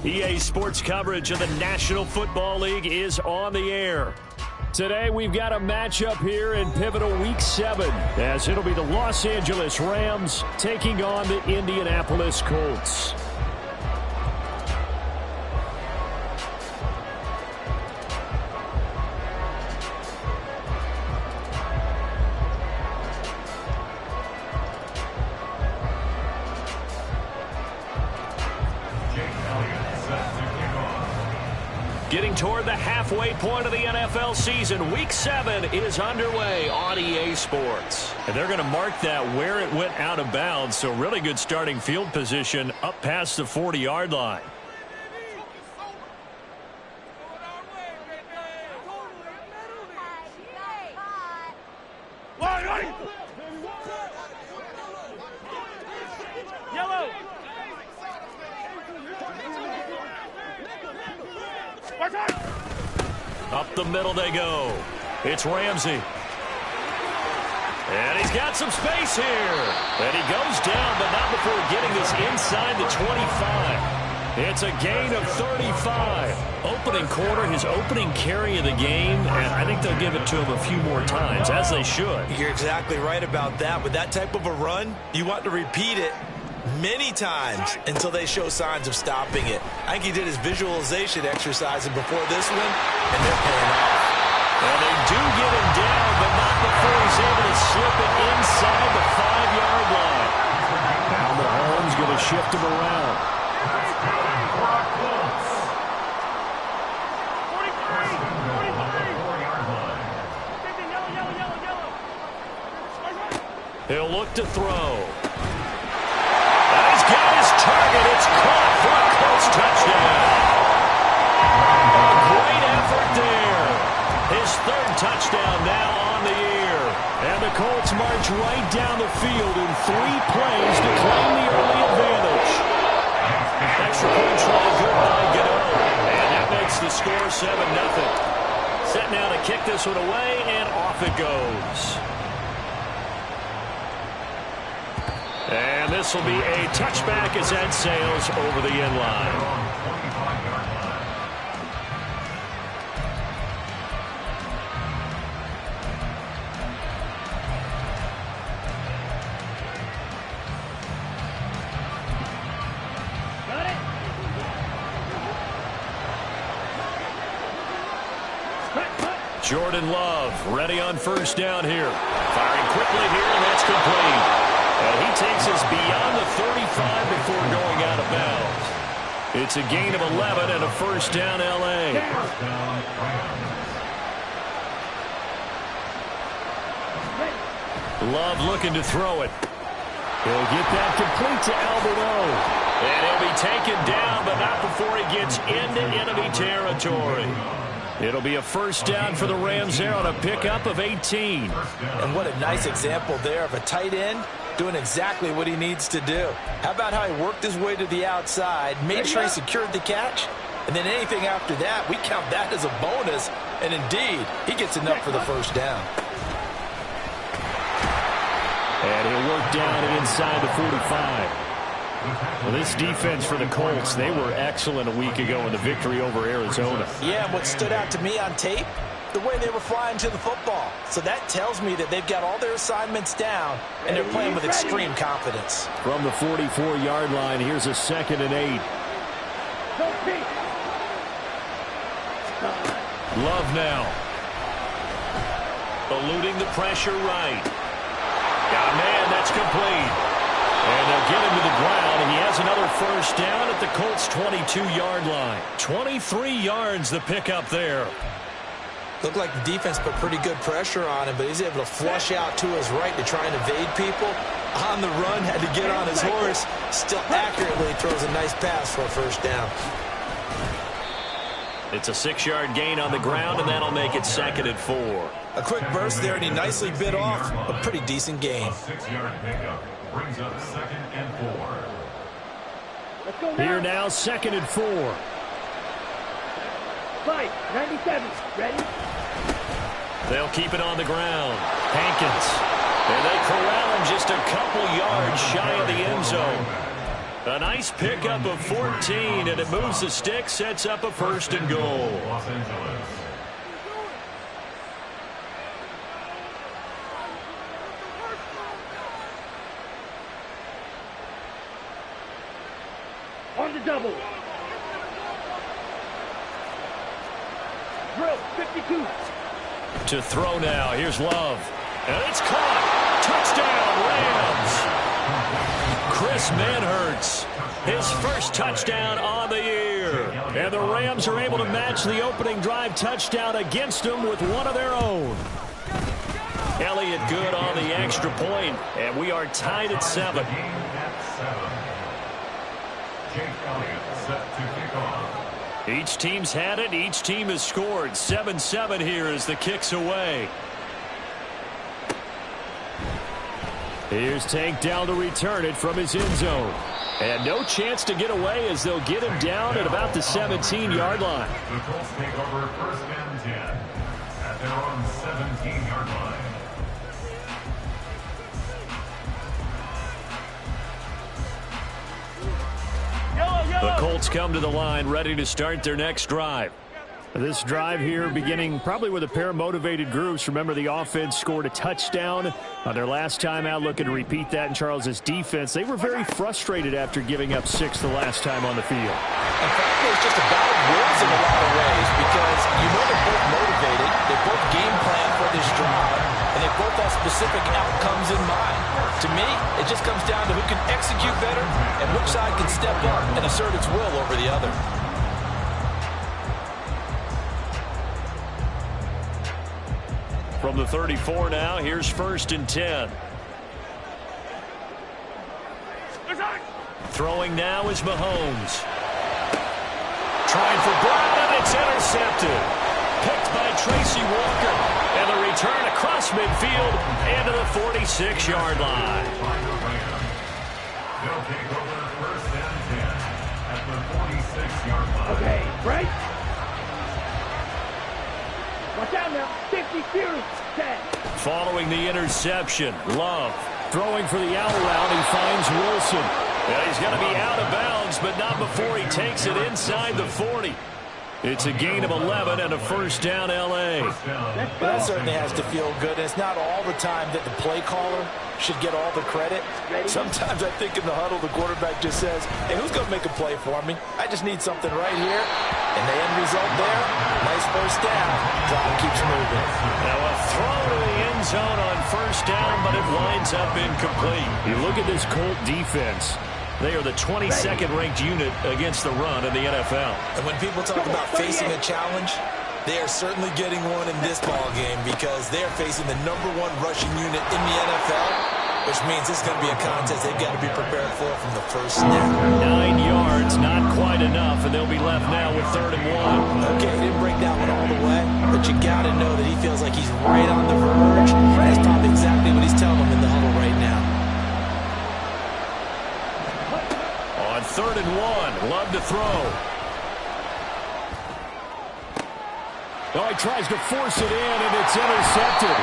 EA Sports coverage of the National Football League is on the air. Today we've got a matchup here in pivotal Week 7 as it'll be the Los Angeles Rams taking on the Indianapolis Colts. Getting toward the halfway point of the NFL season, Week 7 is underway on EA Sports. And they're going to mark that where it went out of bounds, so really good starting field position up past the 40-yard line. Up the middle they go. It's Ramsey. And he's got some space here. And he goes down, but not before getting this inside the 25. It's a gain of 35. Opening quarter, his opening carry of the game, and I think they'll give it to him a few more times, as they should. You're exactly right about that. With that type of a run, you want to repeat it many times until they show signs of stopping it. I think he did his visualization exercise before this one, and they're paying off. And they do get him down, but not before he's able to slip it inside the 5-yard line. Now Mahomes going to shift him around. He'll look to throw. Target, it's caught for a Colts touchdown. A great effort there. His third touchdown now on the year. And the Colts march right down the field in 3 plays to claim the early advantage. Extra point try good by Gano. And that makes the score 7-0. Set now to kick this one away, and off it goes. And this will be a touchback as that sails over the end line. Got it. Jordan Love ready on first down here. Firing quickly here, and that's complete. And he takes us beyond the 35 before going out of bounds. It's a gain of 11 and a first down, L.A. Love looking to throw it. He'll get that complete to Alberto. And he'll be taken down, but not before he gets into enemy territory. It'll be a first down for the Rams there on a pickup of 18. And what a nice example there of a tight end doing exactly what he needs to do. How about how he worked his way to the outside, made sure he secured the catch, and then anything after that, we count that as a bonus, and indeed, he gets enough for the first down. And he'll work down inside the 45. Well, this defense for the Colts, they were excellent a week ago in the victory over Arizona. Yeah, and what stood out to me on tape, the way they were flying to the football. So that tells me that they've got all their assignments down, and they're playing with extreme confidence. From the 44-yard line, here's a 2nd and 8. Love now. Eluding the pressure right. Got a man, that's complete. And they'll get him to the ground, and he has another first down at the Colts' 22-yard line. 23 yards the pickup there. Looked like the defense put pretty good pressure on him, but he's able to flush out to his right to try and evade people. On the run, had to get on his horse. Still accurately throws a nice pass for a first down. It's a 6-yard gain on the ground, and that'll make it 2nd and 4. A quick burst there, and he nicely bit off a pretty decent gain. 6-yard pickup brings up 2nd and 4. Let's go now. Here now, 2nd and 4. Fight, 97, ready? They'll keep it on the ground. Hankins. And they corral him just a couple yards shy of the end zone. A nice pickup of 14, and it moves the stick, sets up a 1st and goal. Los Angeles. On the double. Drill, 52. To throw now. Here's Love. And it's caught. Touchdown, Rams. Chris Manhertz, his first touchdown on the year. And the Rams are able to match the opening drive touchdown against them with one of their own. Elliott good on the extra point, and we are tied at 7. Jake Elliott set to kick off. Each team's had it. Each team has scored. 7-7 here as the kick's away. Here's Tank down to return it from his end zone. And no chance to get away as they'll get him down at about the 17-yard line. The Colts take over 1st and 10 at their own 17-yard line. The Colts come to the line ready to start their next drive. This drive here beginning probably with a pair of motivated groups. Remember, the offense scored a touchdown on their last time out. Looking to repeat that in Charles's defense. They were very frustrated after giving up 6 the last time on the field. In fact, it's just a battle of wills in a lot of ways because you know they're both motivated. They both game plan for this drive, and they both have specific outcomes in mind. To me, it just comes down to who can execute better and which side can step up and assert its will over the other. From the 34 now, here's 1st and 10. Throwing now is Mahomes. Trying for Brown, it's intercepted. Picked by Tracy Walker. And the return across midfield into the 46-yard line. They'll take over 1st and 10 at the 46-yard line. Okay, break. Watch out now. 50 series. 10. Following the interception, Love throwing for the out route. He finds Wilson. Yeah, he's going to be out of bounds, but not before he takes it inside the 40. It's a gain of 11 and a 1st down, L.A. That certainly has to feel good. It's not all the time that the play caller should get all the credit. Sometimes I think in the huddle, the quarterback just says, hey, who's going to make a play for me? I just need something right here. And the end result there, nice 1st down. Clock keeps moving. Now a throw to the end zone on 1st down, but it winds up incomplete. You look at this Colt defense. They are the 22nd ranked unit against the run in the NFL. And when people talk about facing a challenge, they are certainly getting one in this ball game because they are facing the #1 rushing unit in the NFL, which means this is going to be a contest they've got to be prepared for from the first snap. 9 yards, not quite enough, and they'll be left now with 3rd and 1. Okay, he didn't break that one all the way, but you got to know that he feels like he's right on the verge. That's probably exactly what he's telling them in the huddle right now. On 3rd and 1, Love to throw. Oh, he tries to force it in, and it's intercepted.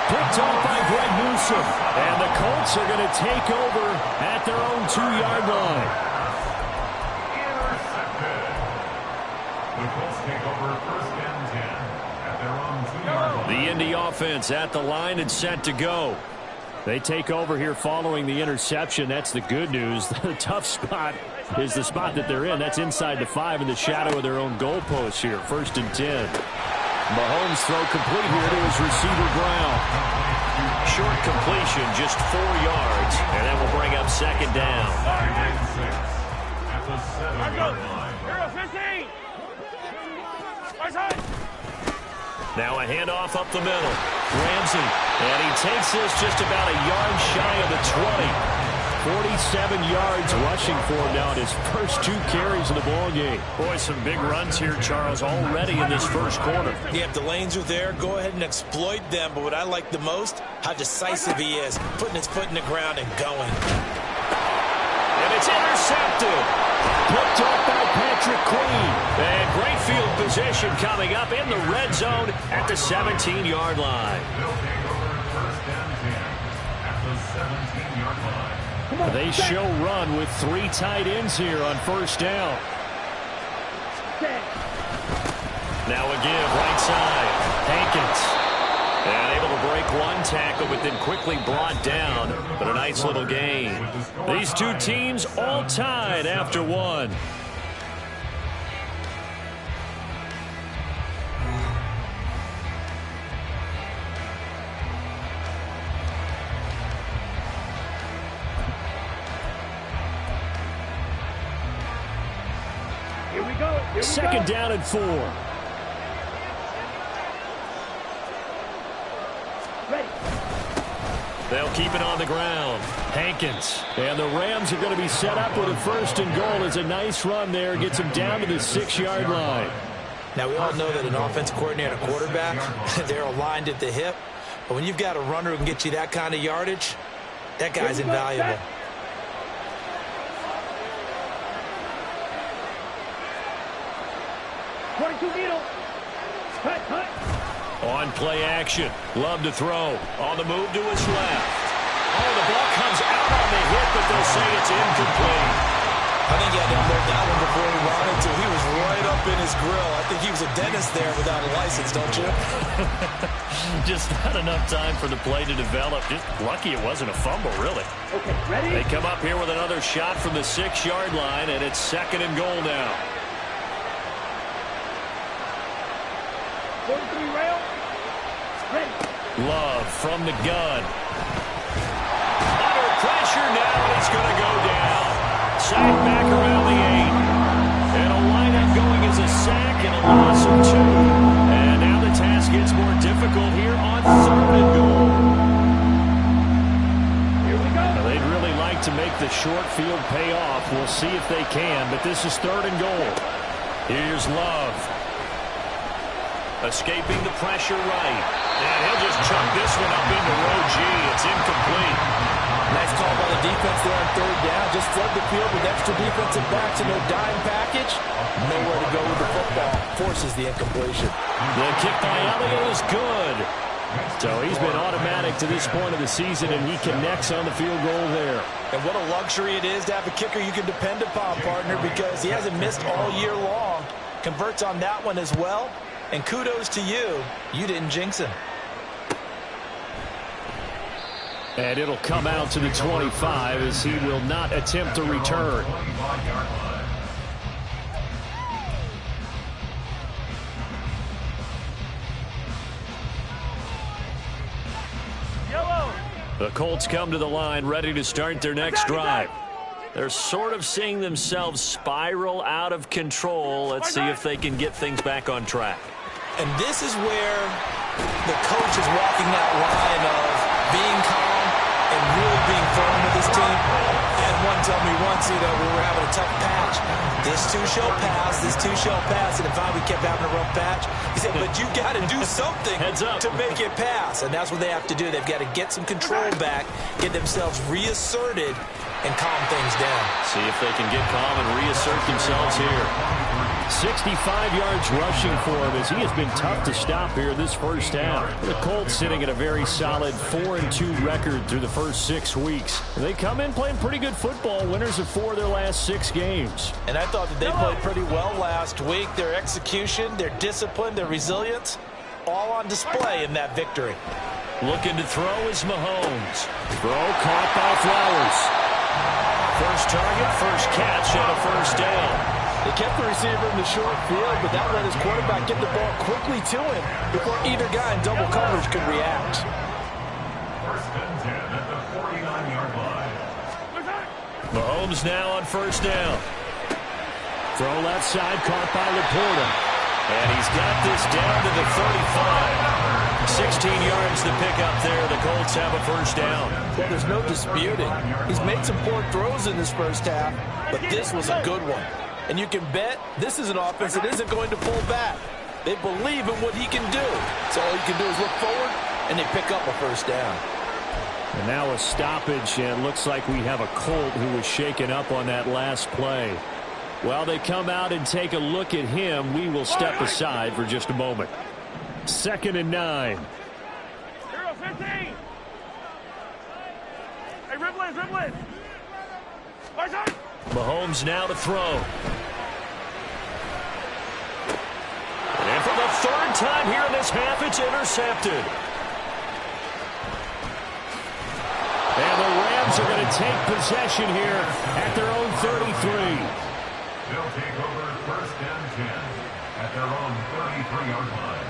Picked off by Greg Newsome. And the Colts are going to take over at their own 2-yard line. Intercepted. The Colts take over 1st and 10 at their own 2-yard line. The Indy offense at the line and set to go. They take over here following the interception. That's the good news. The tough spot is the spot that they're in. That's inside the 5 in the shadow of their own goalpost here. 1st and 10. Mahomes throw complete here to his receiver Brown. Short completion, just 4 yards, and that will bring up 2nd down. At the 7-yard line. Hero 15. Now a handoff up the middle. Ramsey, and he takes this just about a yard shy of the 20. 47 yards rushing for him now in his first 2 carries of the ball game. Boy, some big runs here, Charles, already in this first quarter. Yeah, if the lanes are there, go ahead and exploit them. But what I like the most, how decisive he is, putting his foot in the ground and going. And it's intercepted. Picked up by Patrick Queen. And great field position coming up in the red zone at the 17-yard line. They'll take over 1st and 10 at the 17-yard line. They show run with 3 tight ends here on first down. Now a give right side. Hankins. And able to break one tackle, but then quickly brought down. But a nice little gain. These two teams all tied after one. Here we go. Second down and 4. Ready. They'll keep it on the ground. Hankins. And the Rams are going to be set up with a first and goal. It's a nice run there. Gets them down to the 6-yard line. Now, we all know that an offensive coordinator and a quarterback, they're aligned at the hip. But when you've got a runner who can get you that kind of yardage, that guy's invaluable. 22 needle. Cut. On play action. Love to throw. On the move to his left. Oh, the ball comes out on the hit, but they'll say it's incomplete. I think he had to unload that one before he wanted to. He was right up in his grill. I think he was a dentist there without a license, don't you? Just not enough time for the play to develop. Just lucky it wasn't a fumble, really. Okay, ready? They come up here with another shot from the 6-yard line, and it's second and goal now. 43 rail. Ready. Love from the gun. Under pressure now, he's going to go down. Sack back around the 8. And a lineup going as a sack and a loss of 2. And now the task gets more difficult here on third and goal. Here we go. Now, they'd really like to make the short field pay off. We'll see if they can, but this is third and goal. Here's Love. Escaping the pressure right. And he'll just chuck this one up into row G. It's incomplete. Nice call by the defense there on third down. Just flood the field with extra defensive backs and no dime package. Nowhere to go with the football. Forces the incompletion. The kick by Elliott is good. So he's been automatic to this point of the season, and he connects on the field goal there. And what a luxury it is to have a kicker you can depend upon, partner, because he hasn't missed all year long. Converts on that one as well. And kudos to you. You didn't jinx him. And it'll come out to the 25 as he will not attempt to return. Yellow. The Colts come to the line ready to start their next drive. They're sort of seeing themselves spiral out of control. Let's see if they can get things back on track. And this is where the coach is walking that line of being calm and really being firm with his team. And one told me once, we were having a tough patch. This too shall pass, this too shall pass. And if we kept having a rough patch, he said, but you got to do something to make it pass. And that's what they have to do. They've got to get some control back, get themselves reasserted, and calm things down. See if they can get calm and reassert themselves here. 65 yards rushing for him as he has been tough to stop here this first half. The Colts sitting at a very solid 4-2 record through the first 6 weeks. They come in playing pretty good football, winners of 4 of their last 6 games. And I thought that they played pretty well last week. Their execution, their discipline, their resilience, all on display in that victory. Looking to throw is Mahomes. Throw caught by Flowers. First target, first catch, and a first down. They kept the receiver in the short field, but that let his quarterback get the ball quickly to him before either guy in double coverage could react. First and 10 at the 49-yard line. Mahomes now on first down. Throw left side, caught by Laporta. And he's got this down to the 35. 16 yards to pick up there. The Colts have a first down. Well, there's no disputing. He's made some poor throws in this first half, but this was a good one. And you can bet this is an offense that isn't going to pull back. They believe in what he can do. So all you can do is look forward, and they pick up a first down. And now a stoppage, and it looks like we have a Colt who was shaken up on that last play. While they come out and take a look at him, we will step aside for just a moment. 2nd and 9. 0-15. Hey, Riblin. Mahomes now to throw. And for the third time here in this half, it's intercepted. And the Rams are going to take possession here at their own 33. They'll take over first and 10 at their own 33-yard line.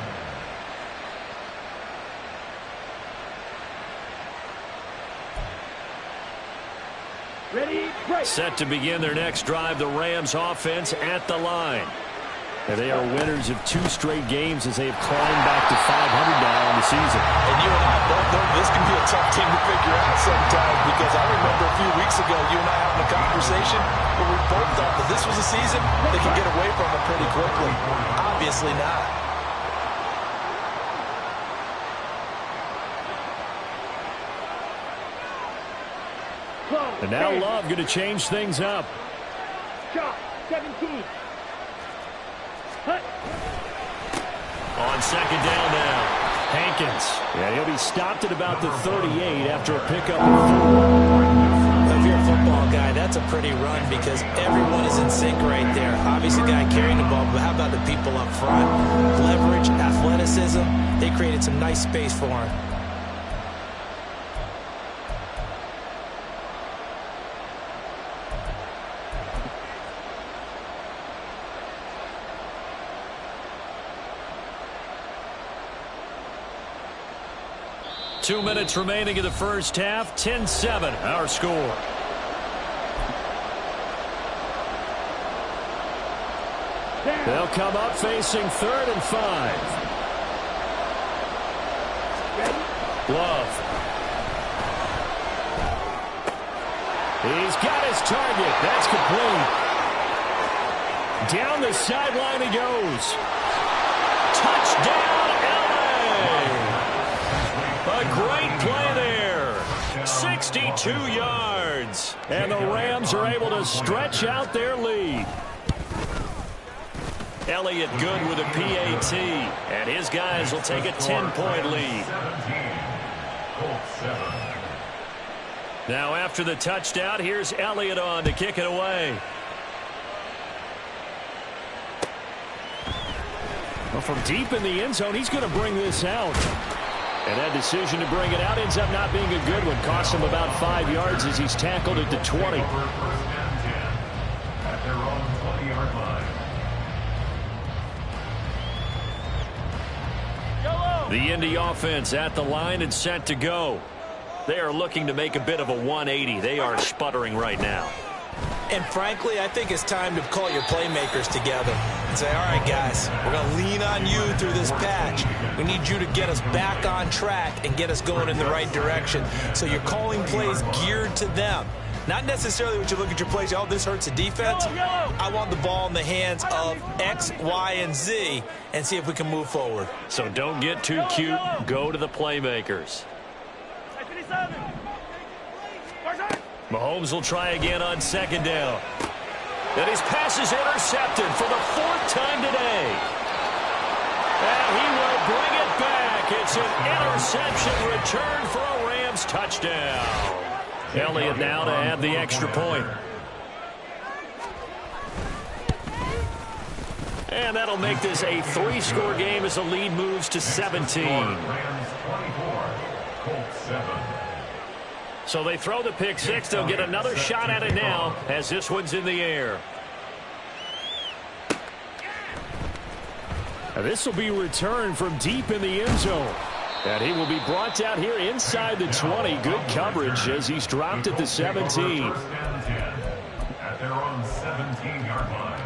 Ready, break. Set to begin their next drive, the Rams offense at the line. And they are winners of 2 straight games as they have climbed back to 500 now in the season. And you and I both know this can be a tough team to figure out sometimes, because I remember a few weeks ago you and I having a conversation where we both thought that this was a season they could get away from it pretty quickly. Obviously not. And now Love going to change things up. Shot, 17. Hut. On second down now, Hankins. And he'll be stopped at about the 38 after a pickup of 4. If you're a football guy, that's a pretty run because everyone is in sync right there. Obviously, the guy carrying the ball, but how about the people up front? Leverage, athleticism, they created some nice space for him. Two minutes remaining in the first half. 10-7, our score. They'll come up facing 3rd and 5. Love. He's got his target. That's complete. Down the sideline he goes. Touchdown, LA! A great play there. 62 yards. And the Rams are able to stretch out their lead. Elliott good with a PAT. And his guys will take a 10-point lead. Now after the touchdown, here's Elliott on to kick it away. Well, from deep in the end zone, he's going to bring this out. And that decision to bring it out ends up not being a good one. Cost him about 5 yards as he's tackled at the 20. At their own 20-yard line. The Indy offense at the line and set to go. They are looking to make a bit of a 180. They are sputtering right now. And frankly, I think it's time to call your playmakers together and say, all right, guys, we're going to lean on you through this patch. We need you to get us back on track and get us going in the right direction. So you're calling plays geared to them. Not necessarily when you look at your plays, oh, this hurts the defense. I want the ball in the hands of X, Y, and Z and see if we can move forward. So don't get too cute. Go to the playmakers. Mahomes will try again on second down. And his pass is intercepted for the 4th time today. And he will bring it back. It's an interception return for a Rams touchdown. Elliott now to add the extra point. And that'll make this a 3-score game as the lead moves to 17. Rams 24, Colts 7. So they throw the pick six. They'll get another shot at it now as this one's in the air. Now this will be returned from deep in the end zone. And he will be brought down here inside the 20. Good coverage as he's dropped at the 17. First and 10 at their own 17-yard line.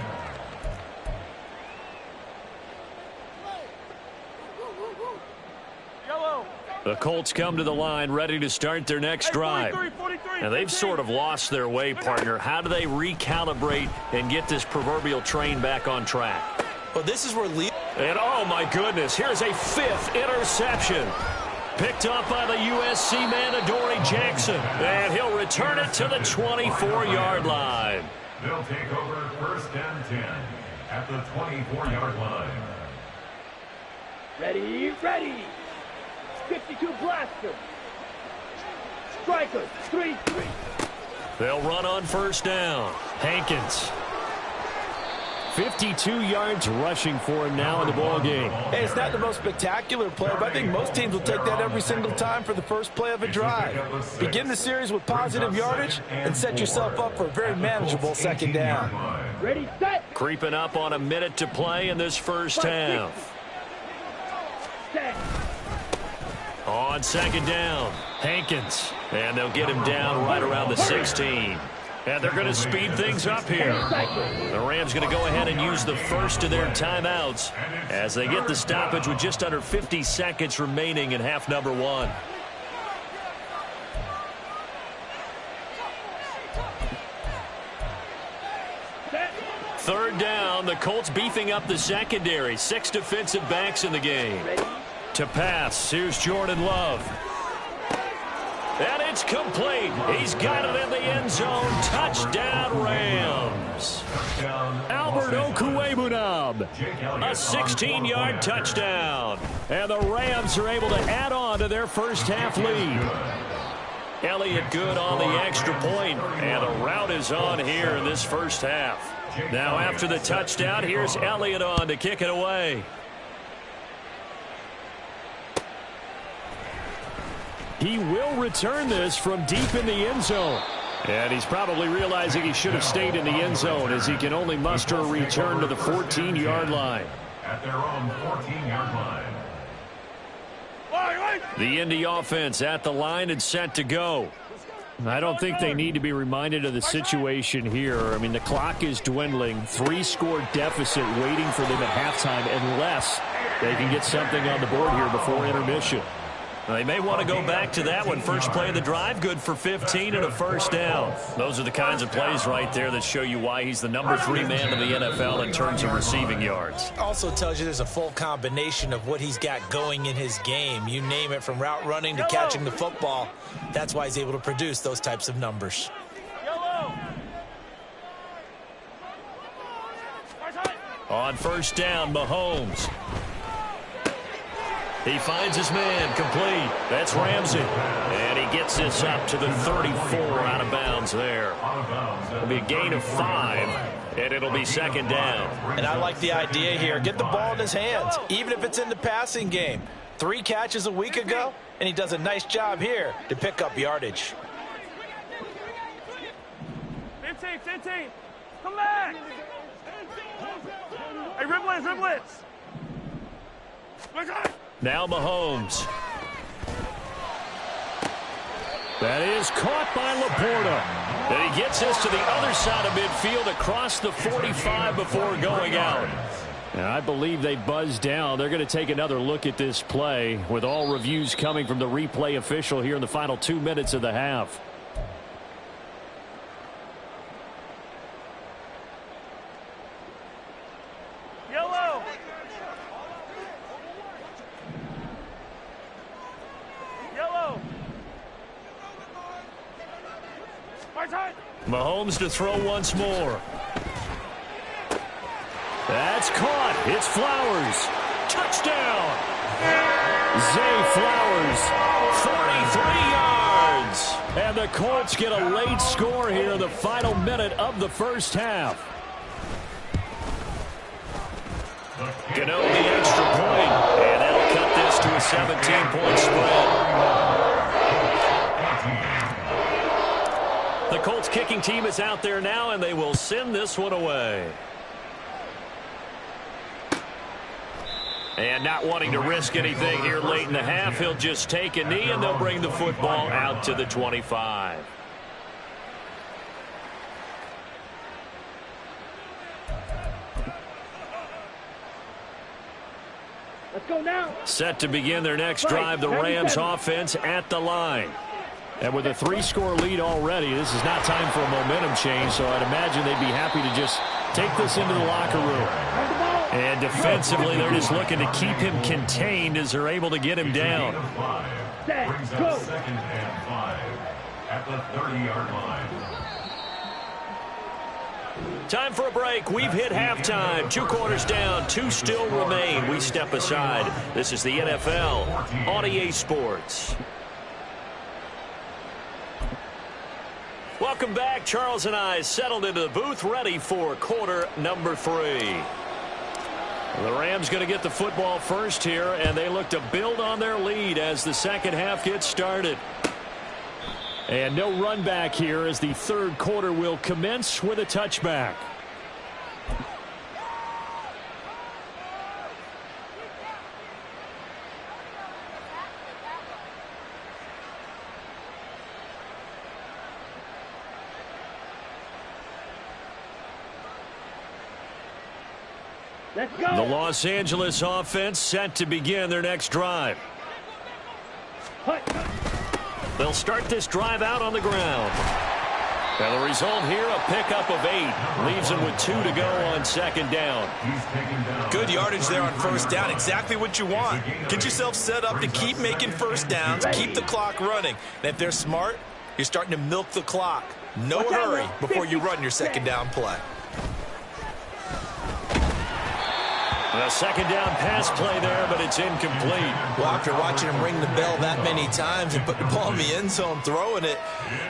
The Colts come to the line ready to start their next drive. Now they've sort of lost their way, partner. How do they recalibrate and get this proverbial train back on track? Well, this is where And oh my goodness, here's a 5th interception. Picked up by the USC man, Adoree Jackson. And he'll return it to the 24-yard line. They'll take over first and 10 at the 24-yard line. Ready, ready. 52 blaster. Strikers, 3-3. They'll run on first down. Hankins. 52 yards rushing for him now in the ball game. Hey, it's not the most spectacular play, but I think most teams will take that every single time for the first play of a drive. Begin the series with positive yardage and set yourself up for a very manageable second down. Ready, set. Creeping up on a minute to play in this first half. Set. On second down, Hankins. And they'll get him down right around the 16. And they're going to speed things up here. The Rams going to go ahead and use the first of their timeouts as they get the stoppage with just under 50 seconds remaining in half number one. Third down, the Colts beefing up the secondary. 6 defensive backs in the game. To pass, here's Jordan Love. And it's complete. He's got it in the end zone. Touchdown, Rams. Albert Okwuegbunam. A 16-yard touchdown. And the Rams are able to add on to their first half lead. Elliott good on the extra point. And the route is on here in this first half. Now after the touchdown, here's Elliott on to kick it away. He will return this from deep in the end zone. And he's probably realizing he should have stayed in the end zone as he can only muster a return to the 14-yard line. At their own 14-yard line. The Indy offense at the line and set to go. I don't think they need to be reminded of the situation here. I mean, the clock is dwindling. 3-score deficit waiting for them at halftime unless they can get something on the board here before intermission. They may want to go back to that one. First play of the drive, good for 15 and a first down. Those are the kinds of plays right there that show you why he's the number 3 man in the NFL in terms of receiving yards. Also tells you there's a full combination of what he's got going in his game. You name it, from route running to catching the football. That's why he's able to produce those types of numbers. On first down, Mahomes. He finds his man, complete. That's Ramsey. And he gets this up to the 34 out of bounds there. It'll be a gain of 5, and it'll be second down. And I like the idea here. Get the ball in his hands, even if it's in the passing game. 3 catches a week ago, and he does a nice job here to pick up yardage. 15, come back. Hey, Riblets. Now Mahomes. That is caught by Laporta. And he gets this to the other side of midfield across the 45 before going out. And I believe they buzzed down. They're going to take another look at this play with all reviews coming from the replay official here in the final 2 minutes of the half. Yellow. Mahomes to throw once more. That's caught. It's Flowers. Touchdown. Zay Flowers, 43 yards. And the Colts get a late score here in the final minute of the first half. Gano the extra point, and that'll cut this to a 17-point spread. The Colts kicking team is out there now, and they will send this one away. And not wanting to risk anything here late in the half, he'll just take a knee, and they'll bring the football out to the 25. Let's go now. Set to begin their next drive, the Rams offense at the line. And with a 3-score lead already, this is not time for a momentum change, so I'd imagine they'd be happy to just take this into the locker room. And defensively, they're just looking to keep him contained as they're able to get him down. Brings up 2nd and 5 at the 30-yard line. Time for a break. We've hit halftime. 2 quarters down. 2 still remain. We step aside. This is the NFL on EA Sports. Welcome back. Charles and I settled into the booth ready for quarter number 3. The Rams going to get the football first here, and they look to build on their lead as the second half gets started. And no run back here as the third quarter will commence with a touchback. Let's go. The Los Angeles offense set to begin their next drive. They'll start this drive out on the ground. And the result here, a pickup of 8. Leaves them with 2 to go on second down. Good yardage there on first down. Exactly what you want. Get yourself set up to keep making first downs, keep the clock running. And if they're smart, you're starting to milk the clock. No hurry before you run your second down play. A second down pass play there, but it's incomplete. Well, after watching him ring the bell that many times and put the ball in the end zone throwing it,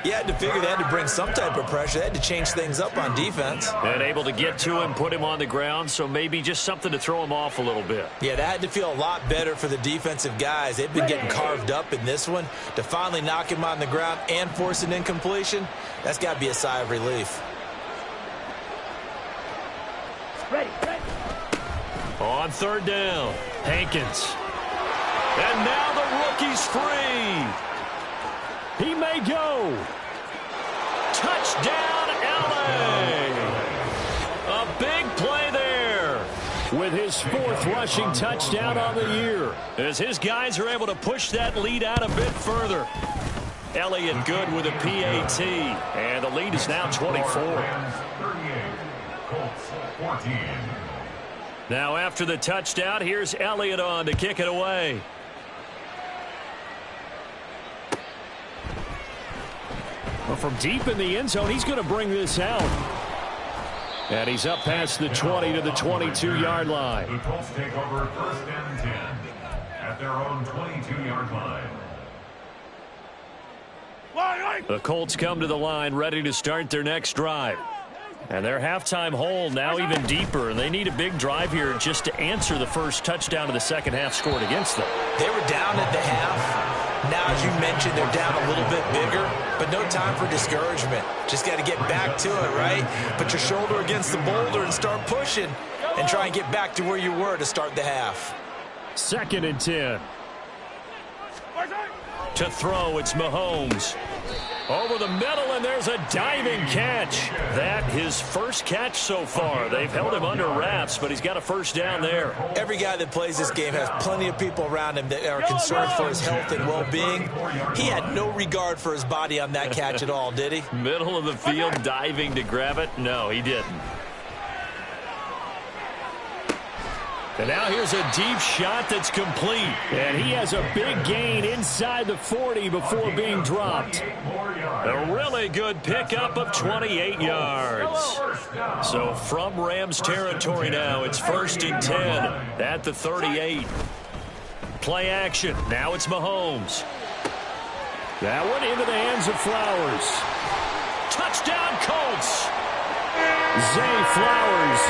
you had to figure they had to bring some type of pressure. They had to change things up on defense. And able to get to him, put him on the ground, so maybe just something to throw him off a little bit. Yeah, that had to feel a lot better for the defensive guys. They've been getting carved up in this one. To finally knock him on the ground and force an incompletion, that's got to be a sigh of relief. Ready. On third down, Hankins. And now the rookie's free. He may go. Touchdown, LA. A big play there with his 4th rushing touchdown on the year, as his guys are able to push that lead out a bit further. Elliott good with a PAT, and the lead is now 24. 38, Colts 14. Now after the touchdown, here's Elliott on to kick it away. Well, from deep in the end zone, he's going to bring this out. And he's up past the 20 to the 22-yard line. The Colts take over first and 10 at their own 22-yard line. The Colts come to the line ready to start their next drive. And their halftime hole now even deeper. And they need a big drive here just to answer the first touchdown of the second half scored against them. They were down at the half. Now, as you mentioned, they're down a little bit bigger, but no time for discouragement. Just got to get back to it, right? Put your shoulder against the boulder and start pushing and try and get back to where you were to start the half. 2nd and 10. To throw, it's Mahomes. Over the middle, and there's a diving catch. That his first catch so far. They've held him under wraps, but he's got a first down there. Every guy that plays this game has plenty of people around him that are concerned for his health and well-being. He had no regard for his body on that catch at all, did he? Middle of the field, diving to grab it. No, he didn't. And now here's a deep shot that's complete. And he has a big gain inside the 40 before being dropped. A really good pickup of 28 yards. So from Rams territory now, it's 1st and 10 at the 38. Play action. Now it's Mahomes. That one into the hands of Flowers. Touchdown, Colts. Zay Flowers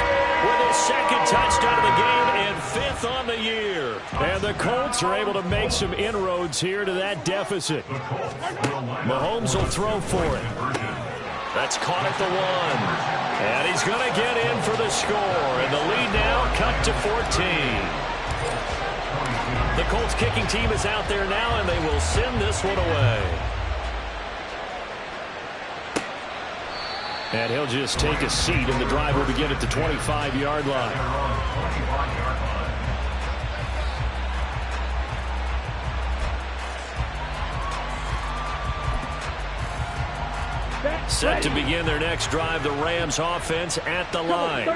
with his 2nd touchdown of the game and 5th on the year. And the Colts are able to make some inroads here to that deficit. Mahomes will throw for it. That's caught at the 1. And he's going to get in for the score. And the lead now cut to 14. The Colts kicking team is out there now, and they will send this one away. And he'll just take a seat, and the drive will begin at the 25-yard line. Set to begin their next drive, the Rams offense at the line.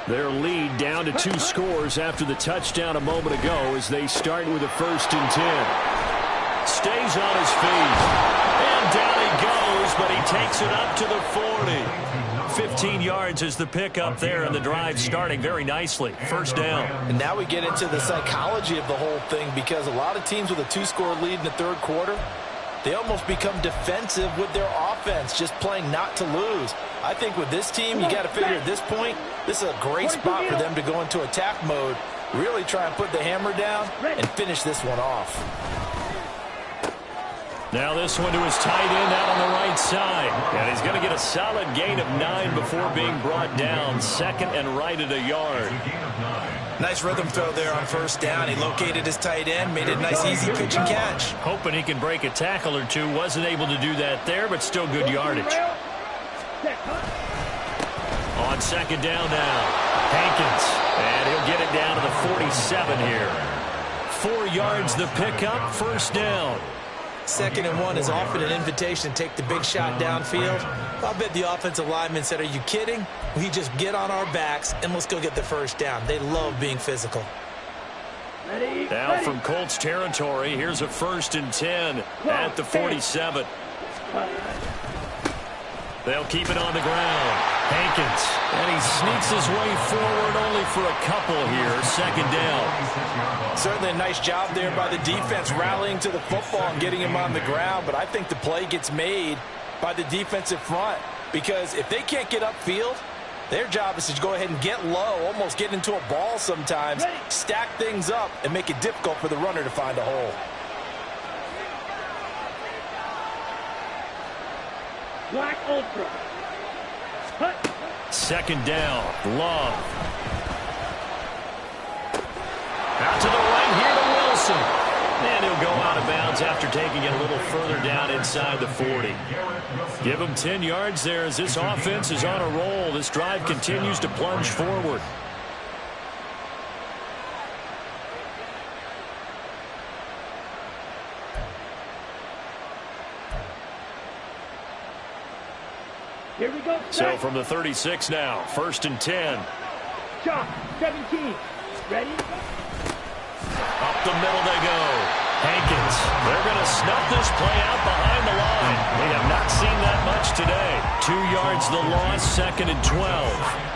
Their lead down to 2 scores after the touchdown a moment ago as they start with a 1st and 10. Stays on his feet. And down he goes, but he takes it up to the 40. 15 yards is the pickup there, and the drive starting very nicely. 1st down. And now we get into the psychology of the whole thing, because a lot of teams with a 2-score lead in the 3rd quarter, they almost become defensive with their offense, just playing not to lose. I think with this team, you got to figure at this point, this is a great spot for them to go into attack mode, really try and put the hammer down and finish this one off. Now this one to his tight end out on the right side. And he's going to get a solid gain of 9 before being brought down. Second and right at a yard. Nice rhythm throw there on first down. He located his tight end, made it a nice easy pitch and catch. Hoping he can break a tackle or two. Wasn't able to do that there, but still good yardage. On second down now, Hankins. And he'll get it down to the 47 here. 4 yards the pickup, first down. 2nd and 1 is often an invitation to take the big shot downfield. I bet the offensive lineman said, are you kidding? We just get on our backs and let's go get the first down. They love being physical. Now from Colts territory, here's a 1st and 10 at the 47. They'll keep it on the ground. Hankins, and he sneaks his way forward only for a couple here. 2nd down. Certainly a nice job there by the defense rallying to the football and getting him on the ground, but I think the play gets made by the defensive front because if they can't get upfield, their job is to go ahead and get low, almost get into a ball sometimes, stack things up, and make it difficult for the runner to find a hole. Black Ultra. Hut. 2nd down. Love. Out to the right here to Wilson. And he'll go out of bounds after taking it a little further down inside the 40. Give him 10 yards there as this offense is on a roll. This drive continues to plunge forward. Here we go. So from the 36 now, 1st and 10. Shot, 17. Ready? Up the middle they go. Hankins, they're going to snuff this play out behind the line. We have not seen that much today. 2 yards the loss, 2nd and 12.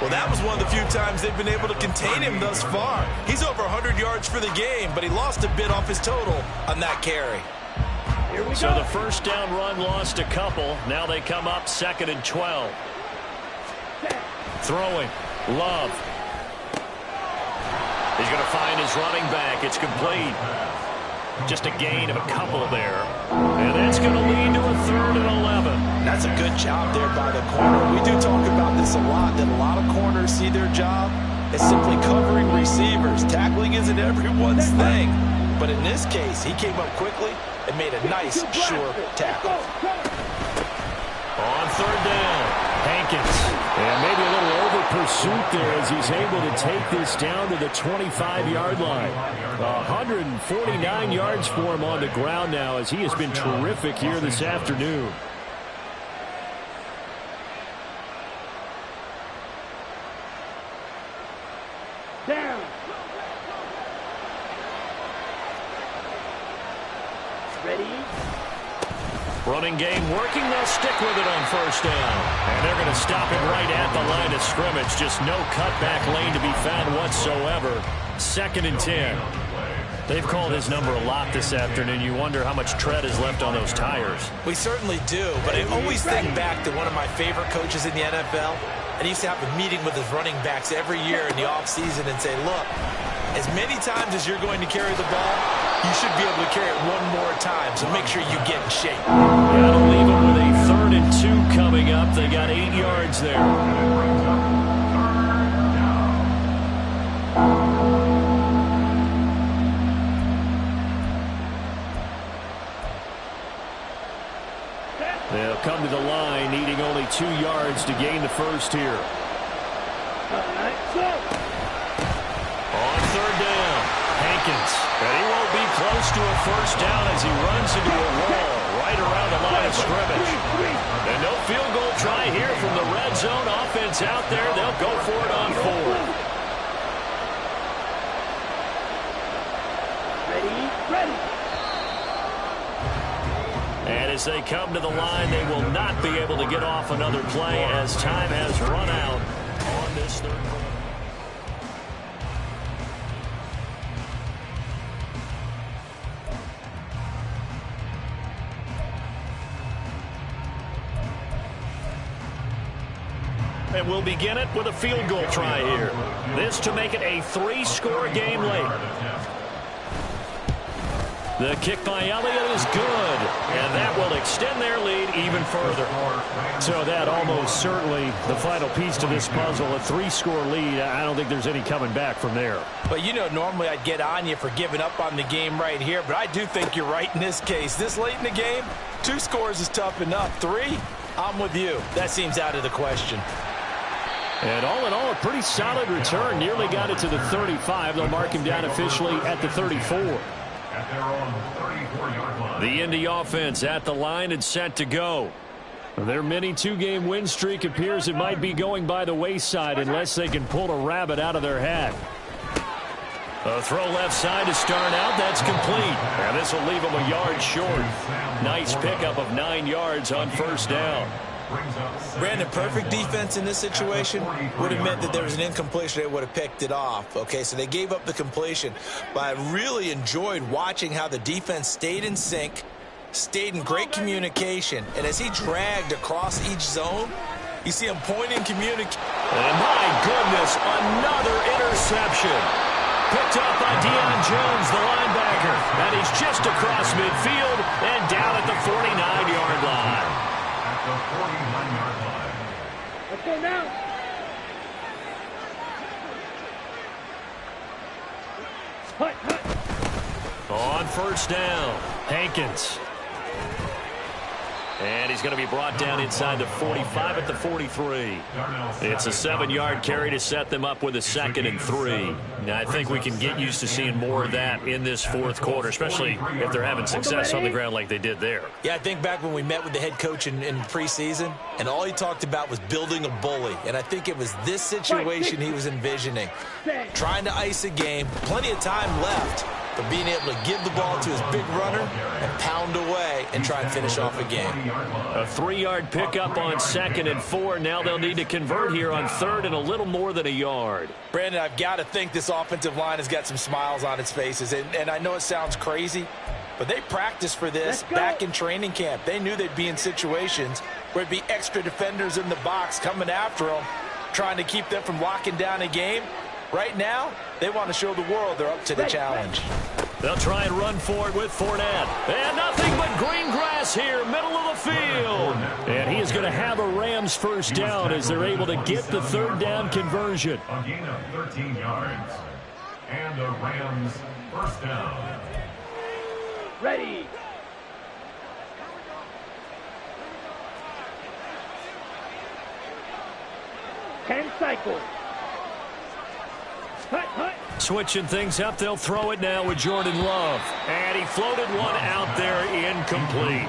Well, that was one of the few times they've been able to contain him thus far. He's over 100 yards for the game, but he lost a bit off his total on that carry. So the first down run lost a couple. Now they come up 2nd and 12. Throwing. Love. He's going to find his running back. It's complete. Just a gain of a couple there. And that's going to lead to a 3rd and 11. That's a good job there by the corner. We do talk about this a lot, that a lot of corners see their job as simply covering receivers. Tackling isn't everyone's thing. But in this case, he came up quickly and made a nice, sure tackle. On 3rd down, Hankins. And maybe a little over pursuit there as he's able to take this down to the 25-yard line. 149 yards for him on the ground now as he has been terrific here this afternoon. Down. Ready? Running game working. They'll stick with it on 1st down. And they're going to stop it right at the line of scrimmage. Just no cutback lane to be found whatsoever. 2nd and 10. They've called his number a lot this afternoon. You wonder how much tread is left on those tires. We certainly do, but I always think back to one of my favorite coaches in the NFL. And he used to have a meeting with his running backs every year in the offseason and say, look, as many times as you're going to carry the ball, you should be able to carry it one more time, so make sure you get in shape. Yeah, to leave them with a 3rd and 2 coming up. They got 8 yards there. They'll come to the line, needing only 2 yards to gain the first here. On 3rd down, Hankins. And he won't be close to a first down as he runs into a wall right around the line of scrimmage. And no field goal try here from the red zone. Offense out there. They'll go for it on 4th. Ready? And as they come to the line, they will not be able to get off another play as time has run out on this 3rd quarter. and we'll begin it with a field goal try here. This to make it a 3-score game late. The kick by Elliott is good, and that will extend their lead even further. So that almost certainly the final piece to this puzzle, a 3-score lead. I don't think there's any coming back from there. But, you know, normally I'd get on you for giving up on the game right here, but I do think you're right in this case. This late in the game, 2 scores is tough enough. 3, I'm with you. That seems out of the question. And all in all, a pretty solid return. Nearly got it to the 35. They'll mark him down officially at the 34. At their own 34-yard line. The Indy offense at the line and set to go. Their mini 2-game win streak appears it might be going by the wayside unless they can pull a rabbit out of their hat. A throw left side to start out. That's complete. And this will leave them a yard short. Nice pickup of 9 yards on first down. Brandon, perfect defense in this situation would have meant that there was an incompletion. They would have picked it off. Okay, so they gave up the completion. But I really enjoyed watching how the defense stayed in sync, stayed in great communication. And as he dragged across each zone, you see him pointing, communicating. And my goodness, another interception. Picked up by Deion Jones, the linebacker. And he's just across midfield and down at the 49-yard line. The 49-yard line. Let's go now. Hut, hut. On first down, Hankins. And he's going to be brought down inside the 45 at the 43. It's a 7-yard carry to set them up with a 2nd and 3. Now, I think we can get used to seeing more of that in this fourth quarter, especially if they're having success on the ground like they did there. Yeah, I think back when we met with the head coach in preseason, and all he talked about was building a bully. And I think it was this situation he was envisioning. Trying to ice a game, plenty of time left, but being able to give the ball to his big runner and pound away and try and finish off a game. A 3-yard pickup on 2nd and 4. Now they'll need to convert here on 3rd and a little more than a yard. Brandon, I've got to think this offensive line has got some smiles on its faces. And I know it sounds crazy, but they practiced for this back in training camp. They knew they'd be in situations where it'd be extra defenders in the box coming after them, trying to keep them from locking down a game. Right now, they want to show the world they're up to the challenge. They'll try and run for it with Fournette. And nothing but green grass here, middle of the field. And he is going to have a Rams first down as they're able to get the 3rd down conversion. A gain of 13 yards. And a Rams first down. Ready. Ten cycles. Hut, hut. Switching things up, they'll throw it now with Jordan Love. And he floated one out there, incomplete.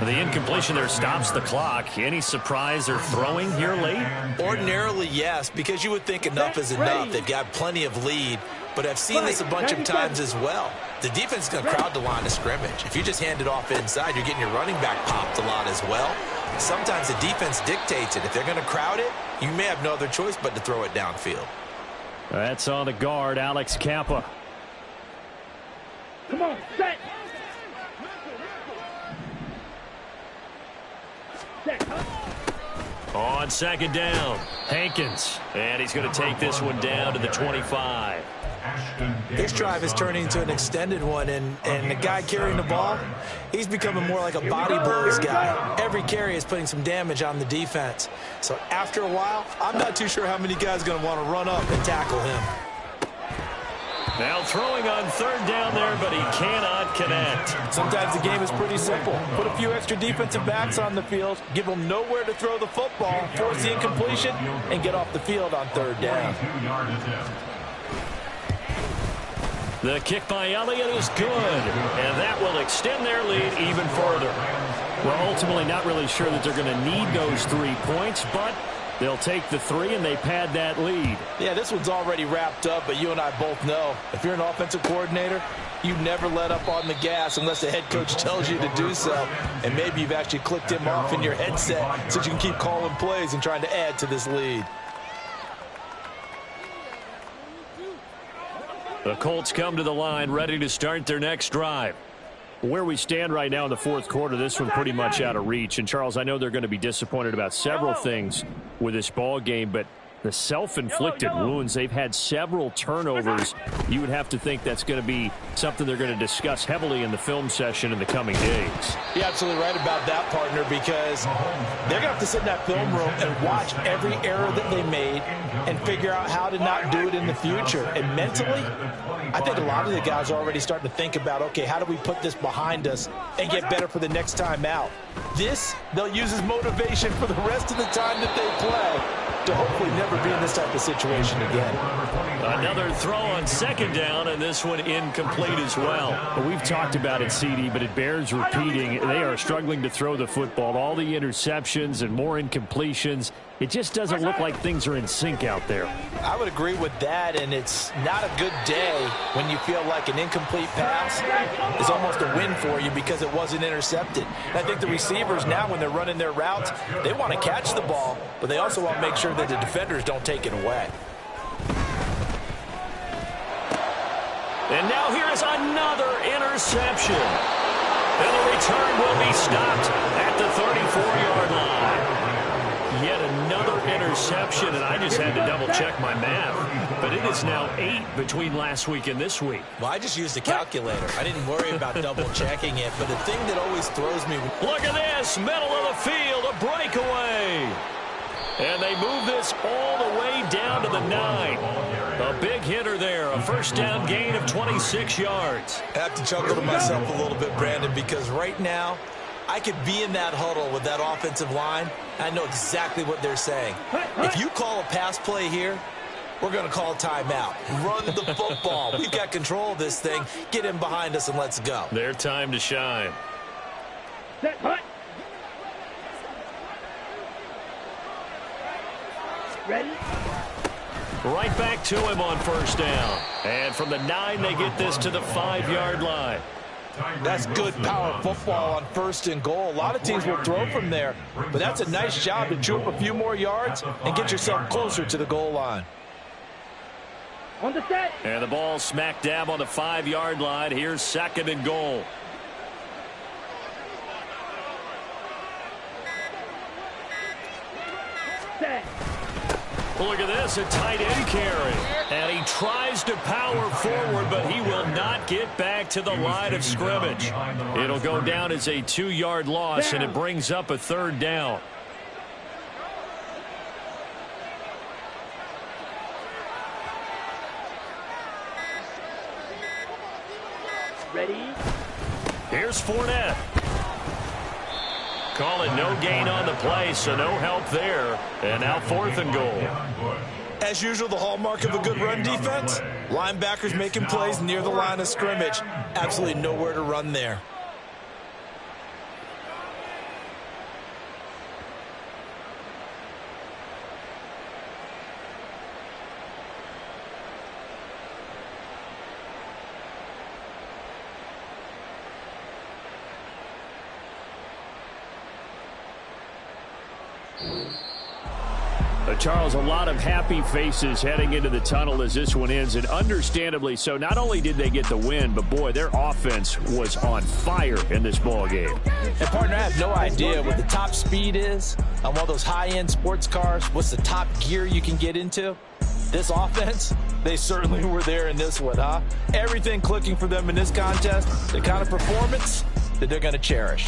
The incompletion there stops the clock. Any surprise they're throwing here late? Ordinarily, yes, because you would think enough is enough. They've got plenty of lead, but I've seen this a bunch of times as well. The defense is going to crowd the line of scrimmage. If you just hand it off inside, you're getting your running back popped a lot as well. Sometimes the defense dictates it. If they're going to crowd it, you may have no other choice but to throw it downfield. That's on the guard, Alex Kappa. Come on, set. Set, hut. On 2nd down, Hankins. And he's going to take this one down to the 25. This drive is turning into an extended one, and the guy carrying the ball, he's becoming more like a body blows guy. Every carry is putting some damage on the defense. So after a while, I'm not too sure how many guys are going to want to run up and tackle him. Now throwing on 3rd down there, but he cannot connect. Sometimes the game is pretty simple. Put a few extra defensive backs on the field, give them nowhere to throw the football, force the incompletion, and get off the field on 3rd down. The kick by Elliott is good, and that will extend their lead even further. Well, ultimately not really sure that they're going to need those 3 points, but they'll take the 3 and they pad that lead. Yeah, this one's already wrapped up, but you and I both know if you're an offensive coordinator, you never let up on the gas unless the head coach tells you to do so. And maybe you've actually clicked him off in your headset so you can keep calling plays and trying to add to this lead. The Colts come to the line ready to start their next drive. Where we stand right now in the fourth quarter, this one pretty much out of reach. And, Charles, I know they're going to be disappointed about several things with this ball game, but the self-inflicted wounds, they've had several turnovers. You would have to think that's going to be something they're going to discuss heavily in the film session in the coming days. You're absolutely right about that, partner, because they're going to have to sit in that film room and watch every error that they made and figure out how to not do it in the future. And mentally, I think a lot of the guys are already starting to think about, okay, how do we put this behind us and get better for the next time out? This, they'll use as motivation for the rest of the time that they play to hopefully never be in this type of situation again. Another throw on second down, and this one incomplete as well. Well, we've talked about it, CD, but it bears repeating. They are struggling to throw the football. All the interceptions and more incompletions. It just doesn't look like things are in sync out there. I would agree with that, and it's not a good day when you feel like an incomplete pass is almost a win for you because it wasn't intercepted. And I think the receivers now, when they're running their routes, they want to catch the ball, but they also want to make sure that the defenders don't take it away. And now here is another interception. And the return will be stopped at the 34-yard line. Yet another interception, and I just had to double-check my math. But it is now 8 between last week and this week. Well, I just used a calculator. I didn't worry about double-checking it. But the thing that always throws me... Look at this, middle of the field, a breakaway. And they move this all the way down to the 9. A big hitter there, a first down gain of 26 yards. I have to chuckle to myself a little bit, Brandon, because right now, I could be in that huddle with that offensive line. I know exactly what they're saying. If you call a pass play here, we're going to call a timeout. Run the football. We've got control of this thing. Get in behind us and let's go. Their time to shine. Set, hut. Ready? Right back to him on first down. And from the 9, they get this to the 5-yard line. That's good power football on first and goal. A lot of teams will throw from there, but that's a nice job to chew up a few more yards and get yourself closer to the goal line. On the set. And the ball smack dab on the 5-yard line. Here's second and goal. Set. Look at this, a tight end carry. And he tries to power forward, but he will not get back to the line of scrimmage. It'll go down as a 2-yard loss, and it brings up a third down. Ready? Here's Fournette. Call it no gain on the play, so no help there. And now fourth and goal. As usual, the hallmark of a good run defense, linebackers making plays near the line of scrimmage. Absolutely nowhere to run there. Charles, a lot of happy faces heading into the tunnel as this one ends, and understandably so. Not only did they get the win, but, boy, their offense was on fire in this ball game. And, partner, I have no idea what the top speed is on one of those high-end sports cars. What's the top gear you can get into? This offense, they certainly were there in this one, huh? Everything clicking for them in this contest, the kind of performance that they're going to cherish.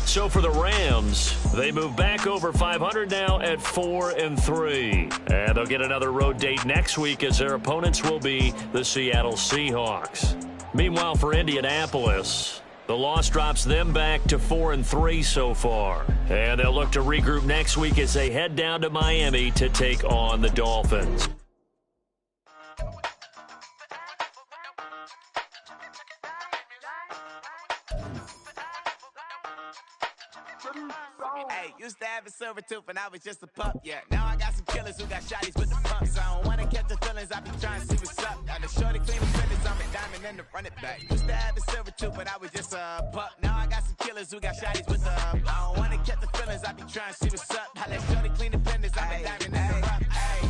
So for the Rams, they move back over 500 now at 4-3. And they'll get another road date next week as their opponents will be the Seattle Seahawks. Meanwhile, for Indianapolis, the loss drops them back to 4-3 so far. And they'll look to regroup next week as they head down to Miami to take on the Dolphins. Hey, used to have a silver tooth and I was just a pup, yeah. Now I got some killers who got shotties with the pumps. I don't wanna catch the feelings, I be trying to see what's up. Now the shorty clean the finish, I'm a diamond and the run it back. Used to have a silver tooth but I was just a pup. Now I got some killers who got shotties with the I don't wanna catch the feelings, I be trying to see what's up. How that shorty clean the finish, I'm a diamond and the rough. Hey.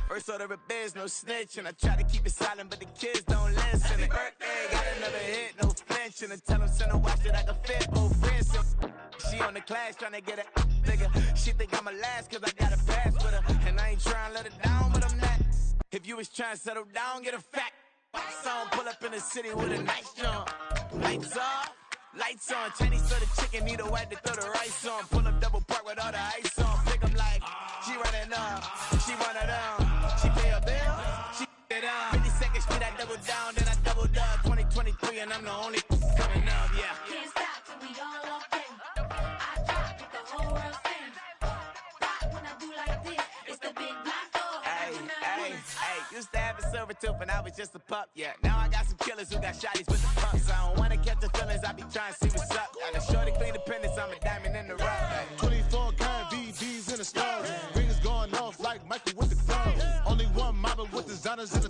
First order of biz, no snitch. And I try to keep it silent, but the kids don't listen. And birthday, got another hit, no flinching. And tell them send a watch that I can fit, both friends. She on the class trying to get a nigga. She think I'm a last cause I got a pass with her. And I ain't trying to let her down, but I'm not. If you was trying to settle down, get a fat song. Pull up in the city with a nice jump. Lights off, lights on. Chinese for the chicken, need a wipe to throw the rice on. Pull up double park with all the ice on. Pick 'em like, she running up, she one of them. She pay a bill, she it up. 52nd Street, I double down, then I doubled up. 2023, and I'm the only coming up, yeah. Can't stop till we all okay. I drop it, the whole world sing. Rock when I do like this, it's the big black door. Hey, used to have a silver tooth and I was just a pup, yeah. Now I got some killers who got shotties with the pumps. I don't wanna catch the feelings, I be trying to see what's up. Got a shorty clean the pendants, I'm a diamond in the rough. Hey. 24 karat VVs in the stars. Rings going off like Michael with the club. Only one mobbing with designers in the